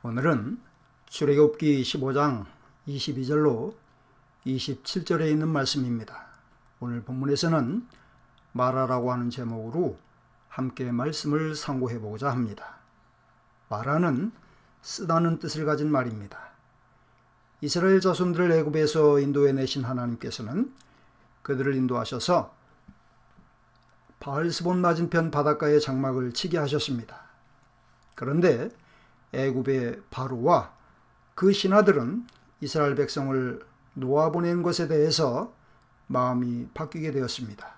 오늘은 출애굽기 15장 22절로 27절에 있는 말씀입니다. 오늘 본문에서는 마라라고 하는 제목으로 함께 말씀을 상고해 보고자 합니다. 마라는 쓰다는 뜻을 가진 말입니다. 이스라엘 자손들을 애굽에서 인도해 내신 하나님께서는 그들을 인도하셔서 바알스본 맞은편 바닷가에 장막을 치게 하셨습니다. 그런데 애굽의 바로와 그 신하들은 이스라엘 백성을 놓아보낸 것에 대해서 마음이 바뀌게 되었습니다.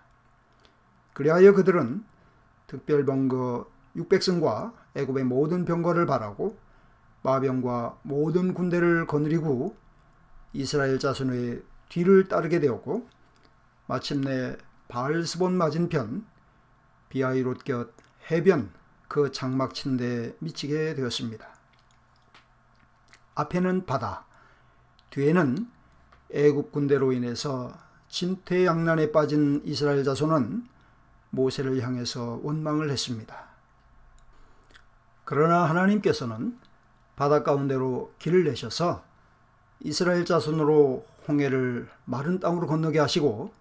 그리하여 그들은 특별병거 600승과 애굽의 모든 병거를 발하고 마병과 모든 군대를 거느리고 이스라엘 자손의 뒤를 따르게 되었고, 마침내 바알스본 맞은편 비아히롯 곁 해변 그 장막 친 데에 미치게 되었습니다. 앞에는 바다, 뒤에는 애굽 군대로 인해서 진퇴양난에 빠진 이스라엘 자손은 모세를 향해서 원망을 했습니다. 그러나 하나님께서는 바다 가운데로 길을 내셔서 이스라엘 자손으로 홍해를 마른 땅으로 건너게 하시고,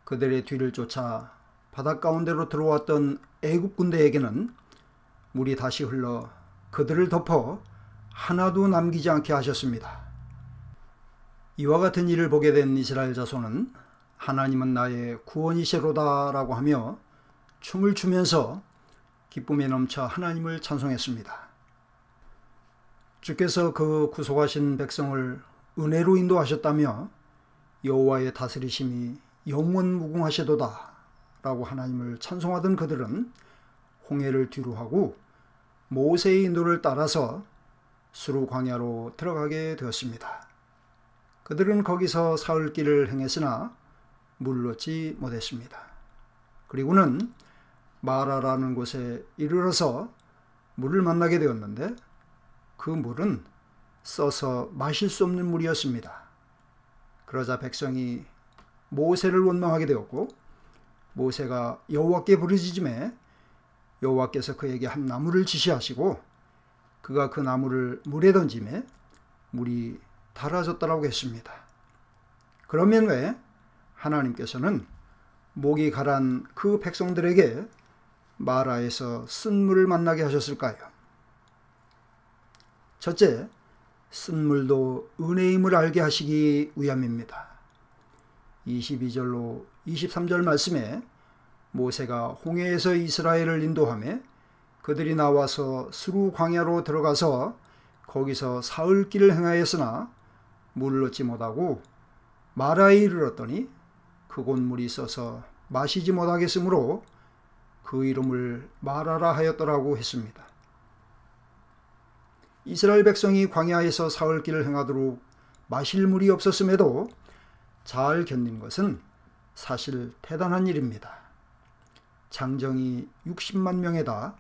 그들의 뒤를 쫓아 바다 가운데로 들어왔던 애굽 군대에게는 물이 다시 흘러 그들을 덮어 하나도 남기지 않게 하셨습니다. 이와 같은 일을 보게 된 이스라엘 자손은 하나님은 나의 구원이시로다 라고 하며 춤을 추면서 기쁨에 넘쳐 하나님을 찬송했습니다. 주께서 그 구속하신 백성을 은혜로 인도하셨다며 여호와의 다스리심이 영원무궁하시도다 라고 하나님을 찬송하던 그들은 홍해를 뒤로하고 모세의 인도를 따라서 수르 광야로 들어가게 되었습니다. 그들은 거기서 사흘 길을 행했으나 물을 얻지 못했습니다. 그리고는 마라라는 곳에 이르러서 물을 만나게 되었는데, 그 물은 써서 마실 수 없는 물이었습니다. 그러자 백성이 모세를 원망하게 되었고, 모세가 여호와께 부르짖음에 여호와께서 그에게 한 나무를 지시하시고, 그가 그 나무를 물에 던짐에 물이 달아졌다라고 했습니다. 그러면 왜 하나님께서는 목이 가란 그 백성들에게 마라에서 쓴 물을 만나게 하셨을까요? 첫째, 쓴 물도 은혜임을 알게 하시기 위함입니다. 22절로 23절 말씀에 모세가 홍해에서 이스라엘을 인도하며 그들이 나와서 수르 광야로 들어가서 거기서 사흘 길을 행하였으나 물을 얻지 못하고 마라에 이르렀더니 그곳 물이 써서 마시지 못하겠으므로 그 이름을 마라라 하였더라고 했습니다. 이스라엘 백성이 광야에서 사흘 길을 행하도록 마실 물이 없었음에도 잘 견딘 것은 사실 대단한 일입니다. 장정이 60만 명에다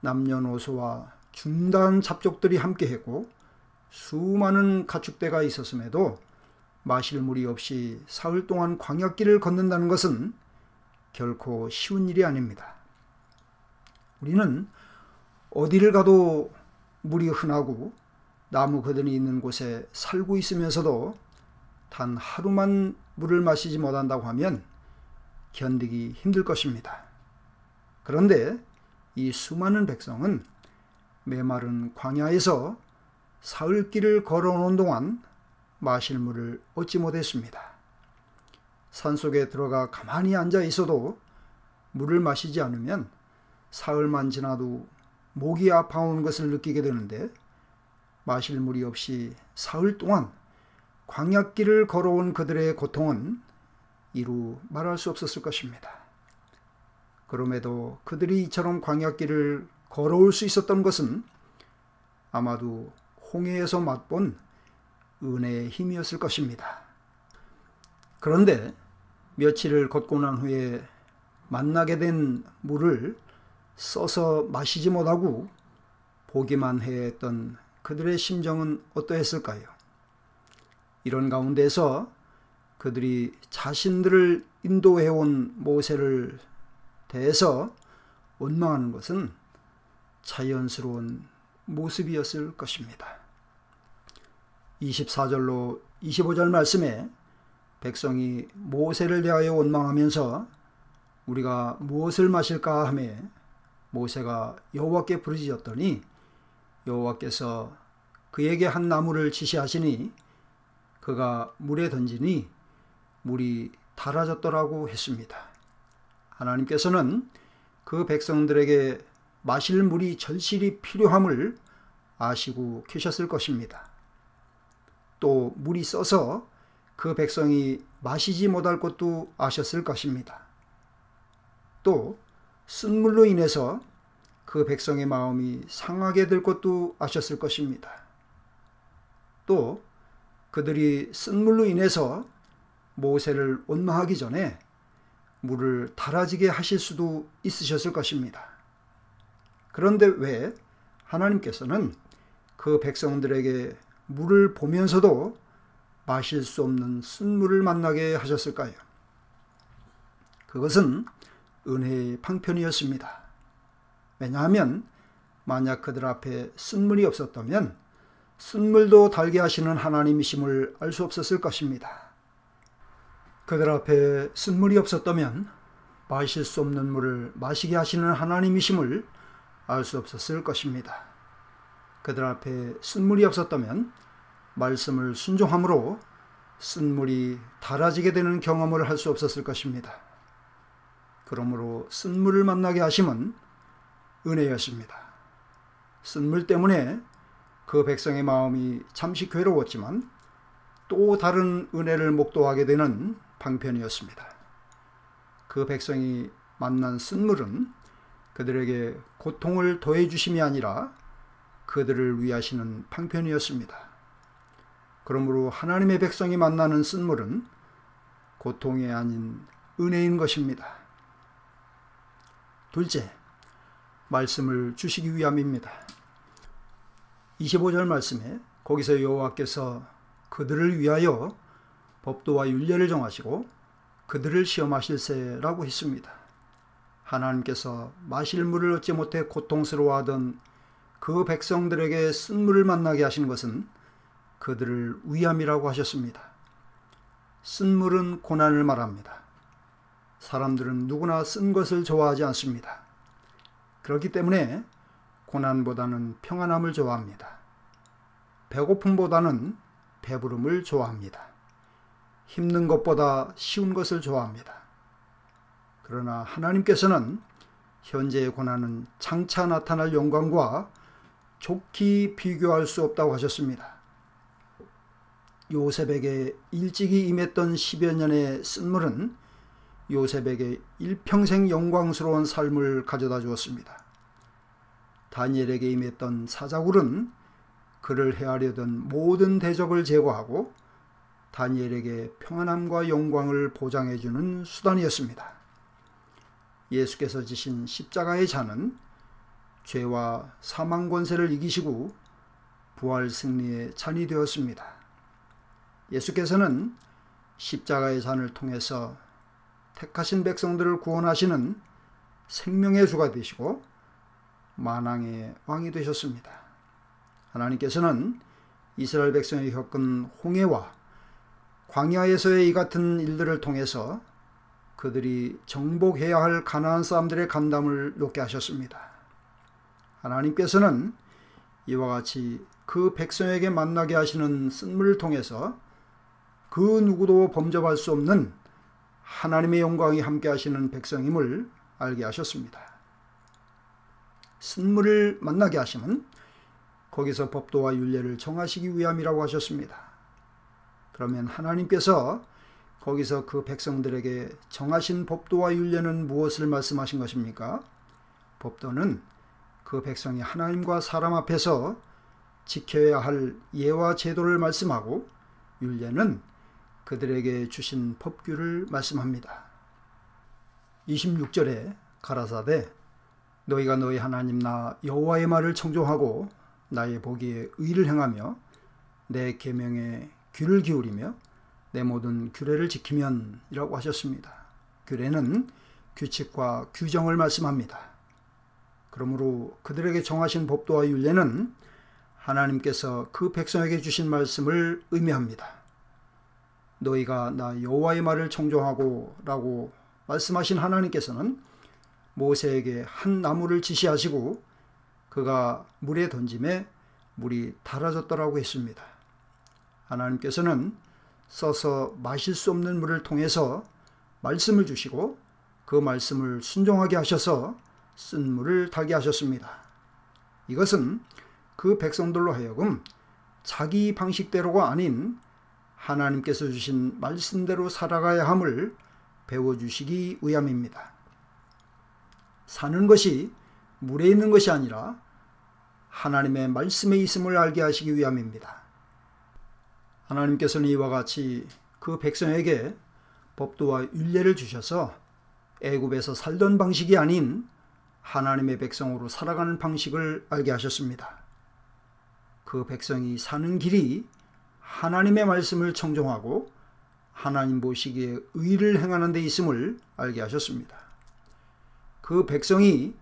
남녀노소와 중다한 잡족들이 함께했고 수많은 가축대가 있었음에도 마실 물이 없이 사흘 동안 광야길을 걷는다는 것은 결코 쉬운 일이 아닙니다. 우리는 어디를 가도 물이 흔하고 나무 거든이 있는 곳에 살고 있으면서도 단 하루만 물을 마시지 못한다고 하면 견디기 힘들 것입니다. 그런데 이 수많은 백성은 메마른 광야에서 사흘 길을 걸어오는 동안 마실 물을 얻지 못했습니다. 산속에 들어가 가만히 앉아 있어도 물을 마시지 않으면 사흘만 지나도 목이 아파오는 것을 느끼게 되는데, 마실 물이 없이 사흘 동안 광야길을 걸어온 그들의 고통은 이루 말할 수 없었을 것입니다. 그럼에도 그들이 이처럼 광야길을 걸어올 수 있었던 것은 아마도 홍해에서 맛본 은혜의 힘이었을 것입니다. 그런데 며칠을 걷고 난 후에 만나게 된 물을 써서 마시지 못하고 보기만 해야 했던 그들의 심정은 어떠했을까요? 이런 가운데서 그들이 자신들을 인도해온 모세를 대해서 원망하는 것은 자연스러운 모습이었을 것입니다. 24절로 25절 말씀에 백성이 모세를 대하여 원망하면서 우리가 무엇을 마실까 하매 모세가 여호와께 부르짖었더니 여호와께서 그에게 한 나무를 지시하시니 그가 물에 던지니 물이 달아졌더라고 했습니다. 하나님께서는 그 백성들에게 마실 물이 절실히 필요함을 아시고 계셨을 것입니다. 또 물이 써서 그 백성이 마시지 못할 것도 아셨을 것입니다. 또 쓴물로 인해서 그 백성의 마음이 상하게 될 것도 아셨을 것입니다. 또 그들이 쓴물로 인해서 모세를 원망하기 전에 물을 달아지게 하실 수도 있으셨을 것입니다. 그런데 왜 하나님께서는 그 백성들에게 물을 보면서도 마실 수 없는 쓴물을 만나게 하셨을까요? 그것은 은혜의 방편이었습니다. 왜냐하면 만약 그들 앞에 쓴물이 없었다면 쓴물도 달게 하시는 하나님이심을 알 수 없었을 것입니다. 그들 앞에 쓴물이 없었다면 마실 수 없는 물을 마시게 하시는 하나님이심을 알 수 없었을 것입니다. 그들 앞에 쓴물이 없었다면 말씀을 순종함으로 쓴물이 달아지게 되는 경험을 할 수 없었을 것입니다. 그러므로 쓴물을 만나게 하심은 은혜였습니다. 쓴물 때문에 그 백성의 마음이 잠시 괴로웠지만 또 다른 은혜를 목도하게 되는 방편이었습니다. 그 백성이 만난 쓴물은 그들에게 고통을 더해 주심이 아니라 그들을 위하시는 방편이었습니다. 그러므로 하나님의 백성이 만나는 쓴물은 고통이 아닌 은혜인 것입니다. 둘째, 말씀을 주시기 위함입니다. 25절 말씀에 거기서 여호와께서 그들을 위하여 법도와 율례를 정하시고 그들을 시험하실세라고 했습니다. 하나님께서 마실 물을 얻지 못해 고통스러워하던 그 백성들에게 쓴물을 만나게 하신 것은 그들을 위함이라고 하셨습니다. 쓴물은 고난을 말합니다. 사람들은 누구나 쓴 것을 좋아하지 않습니다. 그렇기 때문에 고난보다는 평안함을 좋아합니다. 배고픔보다는 배부름을 좋아합니다. 힘든 것보다 쉬운 것을 좋아합니다. 그러나 하나님께서는 현재의 고난은 장차 나타날 영광과 좋게 비교할 수 없다고 하셨습니다. 요셉에게 일찍이 임했던 10여 년의 쓴물은 요셉에게 일평생 영광스러운 삶을 가져다 주었습니다. 다니엘에게 임했던 사자굴은 그를 해하려던 모든 대적을 제거하고 다니엘에게 평안함과 영광을 보장해 주는 수단이었습니다. 예수께서 지신 십자가의 잔은 죄와 사망 권세를 이기시고 부활 승리의 잔이 되었습니다. 예수께서는 십자가의 잔을 통해서 택하신 백성들을 구원하시는 생명의 주가 되시고 만왕의 왕이 되셨습니다. 하나님께서는 이스라엘 백성이 겪은 홍해와 광야에서의 이 같은 일들을 통해서 그들이 정복해야 할 가나안 사람들의 간담을 높게 하셨습니다. 하나님께서는 이와 같이 그 백성에게 만나게 하시는 쓴물을 통해서 그 누구도 범접할 수 없는 하나님의 영광이 함께 하시는 백성임을 알게 하셨습니다. 쓴물을 만나게 하심은 거기서 법도와 율례를 정하시기 위함이라고 하셨습니다. 그러면 하나님께서 거기서 그 백성들에게 정하신 법도와 율례는 무엇을 말씀하신 것입니까? 법도는 그 백성이 하나님과 사람 앞에서 지켜야 할 예와 제도를 말씀하고 율례는 그들에게 주신 법규를 말씀합니다. 26절에 가라사대 너희가 너희 하나님 나 여호와의 말을 청종하고 나의 보기에 의를 행하며 내 계명에 귀를 기울이며 내 모든 규례를 지키면 이라고 하셨습니다. 규례는 규칙과 규정을 말씀합니다. 그러므로 그들에게 정하신 법도와 율례는 하나님께서 그 백성에게 주신 말씀을 의미합니다. 너희가 나 여호와의 말을 청종하고 라고 말씀하신 하나님께서는 모세에게 한 나무를 지시하시고 그가 물에 던짐에 물이 달아졌더라고 했습니다. 하나님께서는 써서 마실 수 없는 물을 통해서 말씀을 주시고 그 말씀을 순종하게 하셔서 쓴 물을 달게 하셨습니다. 이것은 그 백성들로 하여금 자기 방식대로가 아닌 하나님께서 주신 말씀대로 살아가야 함을 배워주시기 위함입니다. 사는 것이 물에 있는 것이 아니라 하나님의 말씀에 있음을 알게 하시기 위함입니다. 하나님께서는 이와 같이 그 백성에게 법도와 율례를 주셔서 애굽에서 살던 방식이 아닌 하나님의 백성으로 살아가는 방식을 알게 하셨습니다. 그 백성이 사는 길이 하나님의 말씀을 청종하고 하나님 보시기에 의를 행하는 데 있음을 알게 하셨습니다. 그 백성이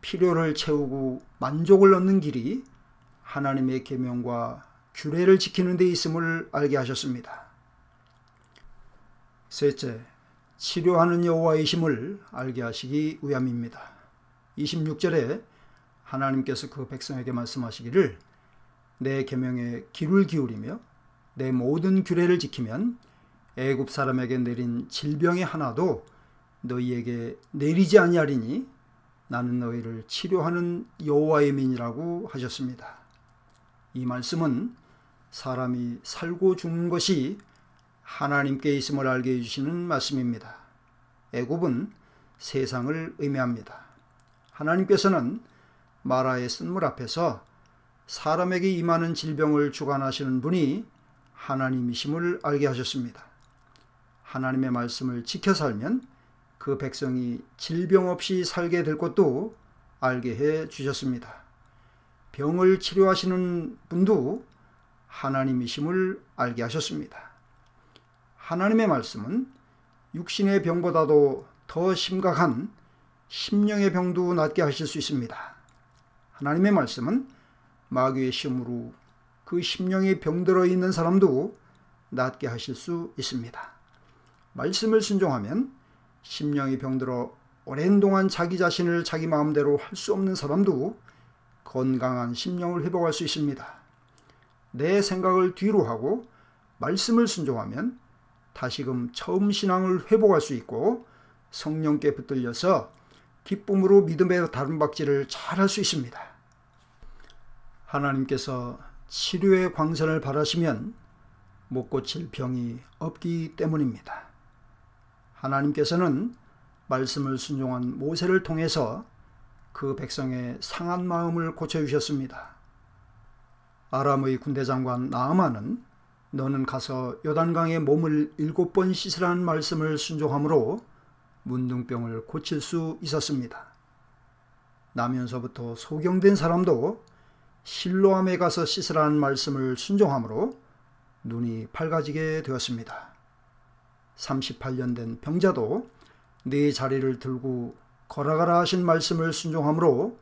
필요를 채우고 만족을 얻는 길이 하나님의 계명과 규례를 지키는 데 있음을 알게 하셨습니다. 셋째, 치료하는 여호와이심을 알게 하시기 위함입니다. 26절에 하나님께서 그 백성에게 말씀하시기를 내 계명에 귀를 기울이며 내 모든 규례를 지키면 애굽 사람에게 내린 질병의 하나도 너희에게 내리지 아니하리니 나는 너희를 치료하는 여호와의 민이라고 하셨습니다. 이 말씀은 사람이 살고 죽는 것이 하나님께 있음을 알게 해주시는 말씀입니다. 애굽은 세상을 의미합니다. 하나님께서는 마라의 쓴물 앞에서 사람에게 임하는 질병을 주관하시는 분이 하나님이심을 알게 하셨습니다. 하나님의 말씀을 지켜 살면 그 백성이 질병 없이 살게 될 것도 알게 해 주셨습니다. 병을 치료하시는 분도 하나님이심을 알게 하셨습니다. 하나님의 말씀은 육신의 병보다도 더 심각한 심령의 병도 낫게 하실 수 있습니다. 하나님의 말씀은 마귀의 시험으로 그 심령에 병들어 있는 사람도 낫게 하실 수 있습니다. 말씀을 순종하면 심령이 병들어 오랜 동안 자기 자신을 자기 마음대로 할 수 없는 사람도 건강한 심령을 회복할 수 있습니다. 내 생각을 뒤로 하고 말씀을 순종하면 다시금 처음 신앙을 회복할 수 있고 성령께 붙들려서 기쁨으로 믿음의 다름박질을 잘 할 수 있습니다. 하나님께서 치료의 광선을 바라시면 못 고칠 병이 없기 때문입니다. 하나님께서는 말씀을 순종한 모세를 통해서 그 백성의 상한 마음을 고쳐주셨습니다. 아람의 군대장관 나아만은 너는 가서 요단강에 몸을 7번 씻으라는 말씀을 순종함으로 문둥병을 고칠 수 있었습니다. 나면서부터 소경된 사람도 실로암에 가서 씻으라는 말씀을 순종함으로 눈이 밝아지게 되었습니다. 38년 된 병자도 네 자리를 들고 걸어가라 하신 말씀을 순종함으로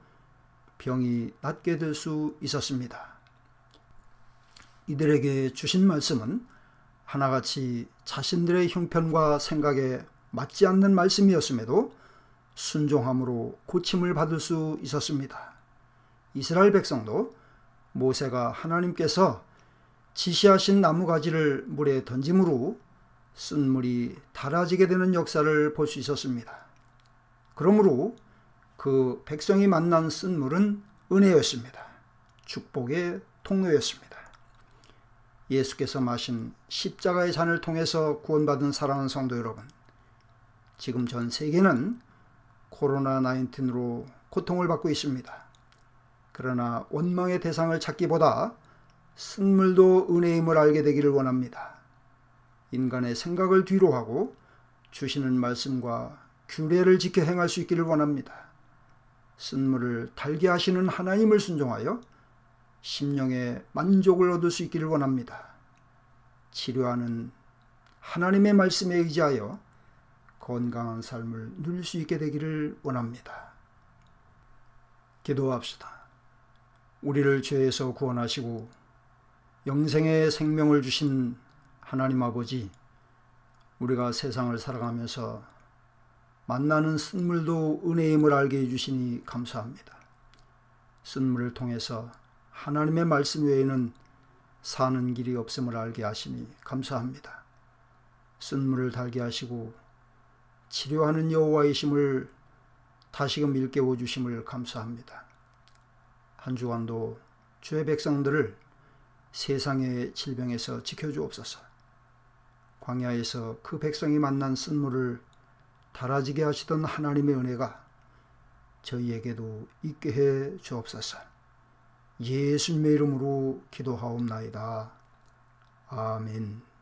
병이 낫게 될 수 있었습니다. 이들에게 주신 말씀은 하나같이 자신들의 형편과 생각에 맞지 않는 말씀이었음에도 순종함으로 고침을 받을 수 있었습니다. 이스라엘 백성도 모세가 하나님께서 지시하신 나무가지를 물에 던짐으로 쓴 물이 달아지게 되는 역사를 볼 수 있었습니다. 그러므로 그 백성이 만난 쓴 물은 은혜였습니다. 축복의 통로였습니다. 예수께서 마신 십자가의 잔을 통해서 구원받은 사랑하는 성도 여러분, 지금 전 세계는 코로나19로 고통을 받고 있습니다. 그러나 원망의 대상을 찾기보다 쓴물도 은혜임을 알게 되기를 원합니다. 인간의 생각을 뒤로 하고 주시는 말씀과 규례를 지켜 행할 수 있기를 원합니다. 쓴물을 달게 하시는 하나님을 순종하여 심령의 만족을 얻을 수 있기를 원합니다. 치료하는 하나님의 말씀에 의지하여 건강한 삶을 누릴 수 있게 되기를 원합니다. 기도합시다. 우리를 죄에서 구원하시고 영생의 생명을 주신 하나님 아버지, 우리가 세상을 살아가면서 만나는 쓴물도 은혜임을 알게 해주시니 감사합니다. 쓴물을 통해서 하나님의 말씀 외에는 사는 길이 없음을 알게 하시니 감사합니다. 쓴물을 달게 하시고 치료하는 여호와이심을 다시금 일깨워 주심을 감사합니다. 한 주간도 주의 백성들을 세상의 질병에서 지켜주옵소서. 광야에서 그 백성이 만난 쓴물을 달아지게 하시던 하나님의 은혜가 저희에게도 있게 해 주옵소서. 예수님의 이름으로 기도하옵나이다. 아멘.